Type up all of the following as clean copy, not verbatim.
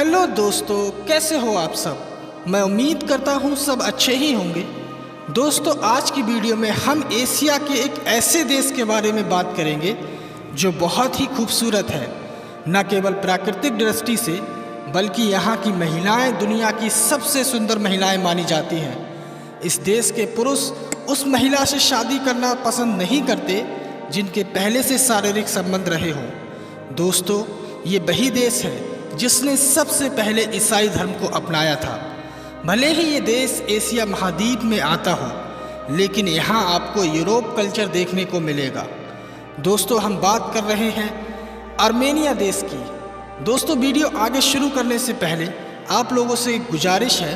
Hello दोस्तों, कैसे हो आप सब। मैं उम्मीद करता हूँ सब अच्छे ही होंगे। दोस्तों, आज की वीडियो में हम एशिया के एक ऐसे देश के बारे में बात करेंगे जो बहुत ही खूबसूरत है, न केवल प्राकृतिक दृष्टि से बल्कि यहाँ की महिलाएं दुनिया की सबसे सुंदर महिलाएं मानी जाती हैं। इस देश के पुरुष उस महिला से शादी करना पसंद नहीं करते जिनके पहले से शारीरिक संबंध रहे हों। दोस्तों, ये वही देश है जिसने सबसे पहले ईसाई धर्म को अपनाया था। भले ही ये देश एशिया महाद्वीप में आता हो, लेकिन यहाँ आपको यूरोप कल्चर देखने को मिलेगा। दोस्तों, हम बात कर रहे हैं आर्मेनिया देश की। दोस्तों, वीडियो आगे शुरू करने से पहले आप लोगों से एक गुजारिश है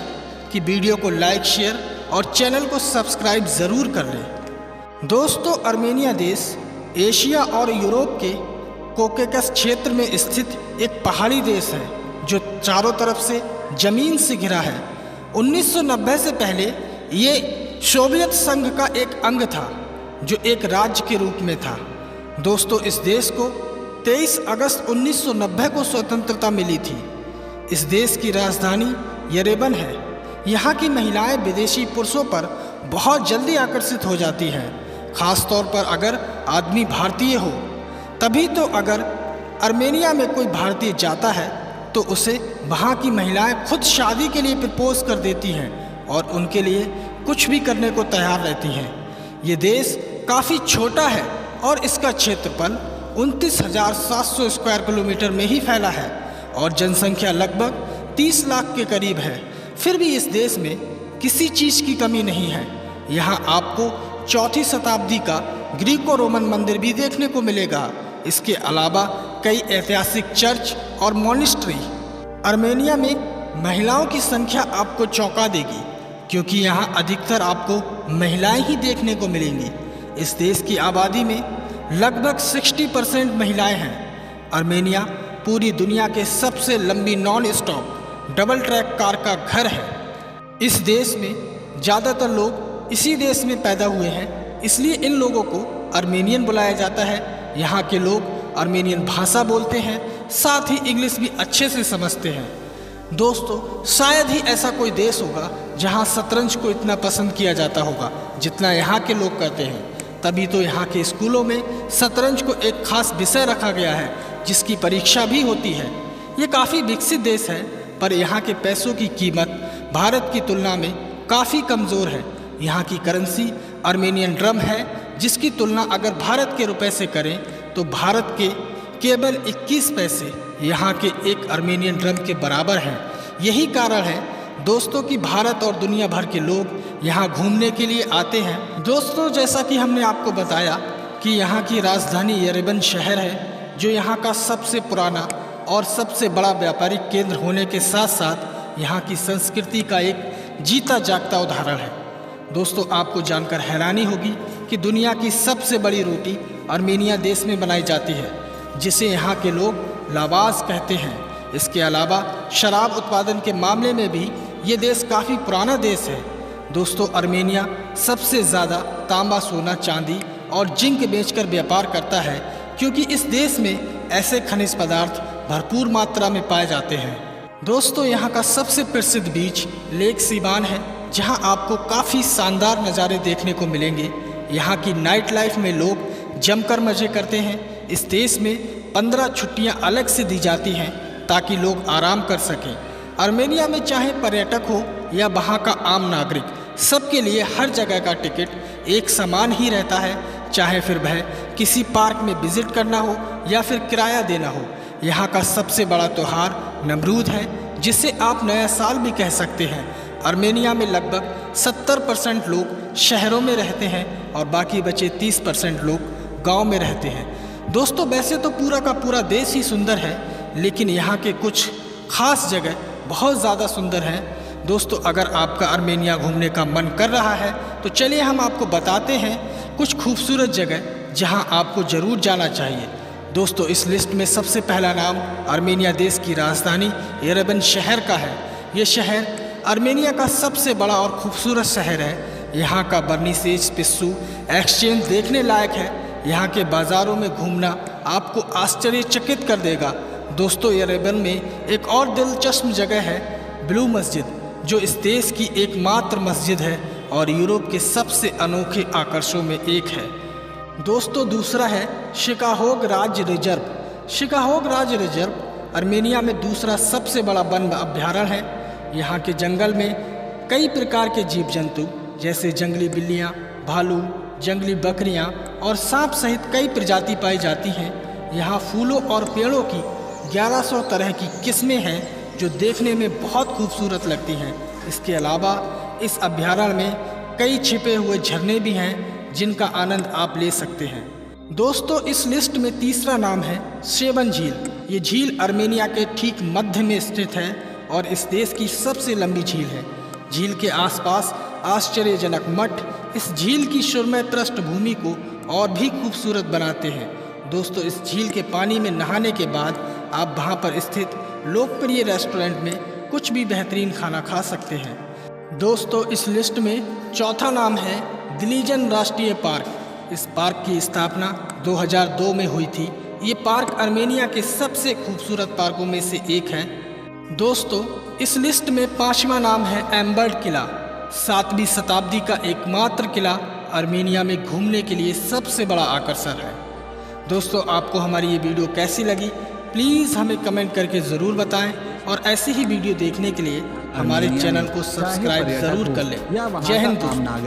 कि वीडियो को लाइक, शेयर और चैनल को सब्सक्राइब ज़रूर कर लें। दोस्तों, आर्मेनिया देश एशिया और यूरोप के कोकेकस क्षेत्र में स्थित एक पहाड़ी देश है जो चारों तरफ से ज़मीन से घिरा है। 1990 से पहले ये सोवियत संघ का एक अंग था जो एक राज्य के रूप में था। दोस्तों, इस देश को 23 अगस्त 1990 को स्वतंत्रता मिली थी। इस देश की राजधानी येरेवन है। यहाँ की महिलाएं विदेशी पुरुषों पर बहुत जल्दी आकर्षित हो जाती हैं, ख़ास तौर पर अगर आदमी भारतीय हो। तभी तो अगर आर्मेनिया में कोई भारतीय जाता है तो उसे वहाँ की महिलाएं खुद शादी के लिए प्रपोज कर देती हैं और उनके लिए कुछ भी करने को तैयार रहती हैं। ये देश काफ़ी छोटा है और इसका क्षेत्रफल 29,700 स्क्वायर किलोमीटर में ही फैला है और जनसंख्या लगभग 30 लाख के करीब है। फिर भी इस देश में किसी चीज़ की कमी नहीं है। यहाँ आपको 4वीं शताब्दी का ग्रीको रोमन मंदिर भी देखने को मिलेगा। इसके अलावा कई ऐतिहासिक चर्च और मॉनेस्ट्री। आर्मेनिया में महिलाओं की संख्या आपको चौंका देगी, क्योंकि यहाँ अधिकतर आपको महिलाएं ही देखने को मिलेंगी। इस देश की आबादी में लगभग 60% महिलाएं हैं। आर्मेनिया पूरी दुनिया के सबसे लंबी non stop double track car का घर है। इस देश में ज़्यादातर लोग इसी देश में पैदा हुए हैं, इसलिए इन लोगों को आर्मेनियन बुलाया जाता है। यहाँ के लोग आर्मेनियन भाषा बोलते हैं, साथ ही इंग्लिश भी अच्छे से समझते हैं। दोस्तों, शायद ही ऐसा कोई देश होगा जहाँ शतरंज को इतना पसंद किया जाता होगा जितना यहाँ के लोग करते हैं। तभी तो यहाँ के स्कूलों में शतरंज को एक खास विषय रखा गया है, जिसकी परीक्षा भी होती है। ये काफ़ी विकसित देश है, पर यहाँ के पैसों की कीमत भारत की तुलना में काफ़ी कमज़ोर है। यहाँ की करेंसी आर्मेनियन ड्रम है, जिसकी तुलना अगर भारत के रुपए से करें तो भारत के केवल 21 पैसे यहाँ के एक आर्मेनियन ड्रम के बराबर हैं। यही कारण है दोस्तों कि भारत और दुनिया भर के लोग यहाँ घूमने के लिए आते हैं। दोस्तों, जैसा कि हमने आपको बताया कि यहाँ की राजधानी येरेवन शहर है, जो यहाँ का सबसे पुराना और सबसे बड़ा व्यापारिक केंद्र होने के साथ साथ यहाँ की संस्कृति का एक जीता जागता उदाहरण है। दोस्तों, आपको जानकर हैरानी होगी कि दुनिया की सबसे बड़ी रोटी आर्मेनिया देश में बनाई जाती है, जिसे यहाँ के लोग लावाज कहते हैं। इसके अलावा शराब उत्पादन के मामले में भी ये देश काफ़ी पुराना देश है। दोस्तों, आर्मेनिया सबसे ज़्यादा तांबा, सोना, चांदी और जिंक बेचकर व्यापार करता है, क्योंकि इस देश में ऐसे खनिज पदार्थ भरपूर मात्रा में पाए जाते हैं। दोस्तों, यहाँ का सबसे प्रसिद्ध बीच लेक सीवान है, जहाँ आपको काफ़ी शानदार नज़ारे देखने को मिलेंगे। यहाँ की नाइट लाइफ में लोग जमकर मज़े करते हैं। इस देश में 15 छुट्टियाँ अलग से दी जाती हैं ताकि लोग आराम कर सकें। आर्मेनिया में चाहे पर्यटक हो या वहाँ का आम नागरिक, सबके लिए हर जगह का टिकट एक समान ही रहता है, चाहे फिर वह किसी पार्क में विजिट करना हो या फिर किराया देना हो। यहाँ का सबसे बड़ा त्यौहार नमरूद है, जिसे आप नया साल भी कह सकते हैं। आर्मेनिया में लगभग 70% लोग शहरों में रहते हैं और बाकी बचे 30% लोग गांव में रहते हैं। दोस्तों, वैसे तो पूरा का पूरा देश ही सुंदर है, लेकिन यहाँ के कुछ खास जगह बहुत ज़्यादा सुंदर हैं। दोस्तों, अगर आपका आर्मेनिया घूमने का मन कर रहा है तो चलिए हम आपको बताते हैं कुछ खूबसूरत जगह जहाँ आपको ज़रूर जाना चाहिए। दोस्तों, इस लिस्ट में सबसे पहला नाम आर्मेनिया देश की राजधानी येरेवन शहर का है। ये शहर आर्मेनिया का सबसे बड़ा और खूबसूरत शहर है। यहाँ का बर्निसेज पिस्सू एक्सचेंज देखने लायक है। यहाँ के बाज़ारों में घूमना आपको आश्चर्यचकित कर देगा। दोस्तों यरेबन में एक और दिलचस्प जगह है ब्लू मस्जिद, जो इस देश की एकमात्र मस्जिद है और यूरोप के सबसे अनोखे आकर्षणों में एक है। दोस्तों दूसरा है शिकाहोग राज्य रिजर्व। शिकाहोग राज्य रिजर्व आर्मेनिया में दूसरा सबसे बड़ा वन अभ्यारण्य है। यहाँ के जंगल में कई प्रकार के जीव जंतु जैसे जंगली बिल्लियाँ, भालू, जंगली बकरियाँ और सांप सहित कई प्रजाति पाई जाती हैं। यहाँ फूलों और पेड़ों की 1100 तरह की किस्में हैं जो देखने में बहुत खूबसूरत लगती हैं। इसके अलावा इस अभ्यारण्य में कई छिपे हुए झरने भी हैं जिनका आनंद आप ले सकते हैं। दोस्तों इस लिस्ट में तीसरा नाम है शेवन झील। ये झील आर्मेनिया के ठीक मध्य में स्थित है और इस देश की सबसे लंबी झील है। झील के आसपास आश्चर्यजनक मठ इस झील की सुरमय पृष्ठभूमि को और भी खूबसूरत बनाते हैं। दोस्तों इस झील के पानी में नहाने के बाद आप वहाँ पर स्थित लोकप्रिय रेस्टोरेंट में कुछ भी बेहतरीन खाना खा सकते हैं। दोस्तों इस लिस्ट में चौथा नाम है दिलीजन राष्ट्रीय पार्क। इस पार्क की स्थापना 2002 में हुई थी। ये पार्क आर्मेनिया के सबसे खूबसूरत पार्कों में से एक है। दोस्तों इस लिस्ट में पांचवा नाम है एम्बर्ड किला। 7वीं शताब्दी का एकमात्र किला आर्मेनिया में घूमने के लिए सबसे बड़ा आकर्षण है। दोस्तों आपको हमारी ये वीडियो कैसी लगी प्लीज़ हमें कमेंट करके ज़रूर बताएं और ऐसी ही वीडियो देखने के लिए हमारे चैनल को सब्सक्राइब ज़रूर कर लें। जय हिंद दोस्तों।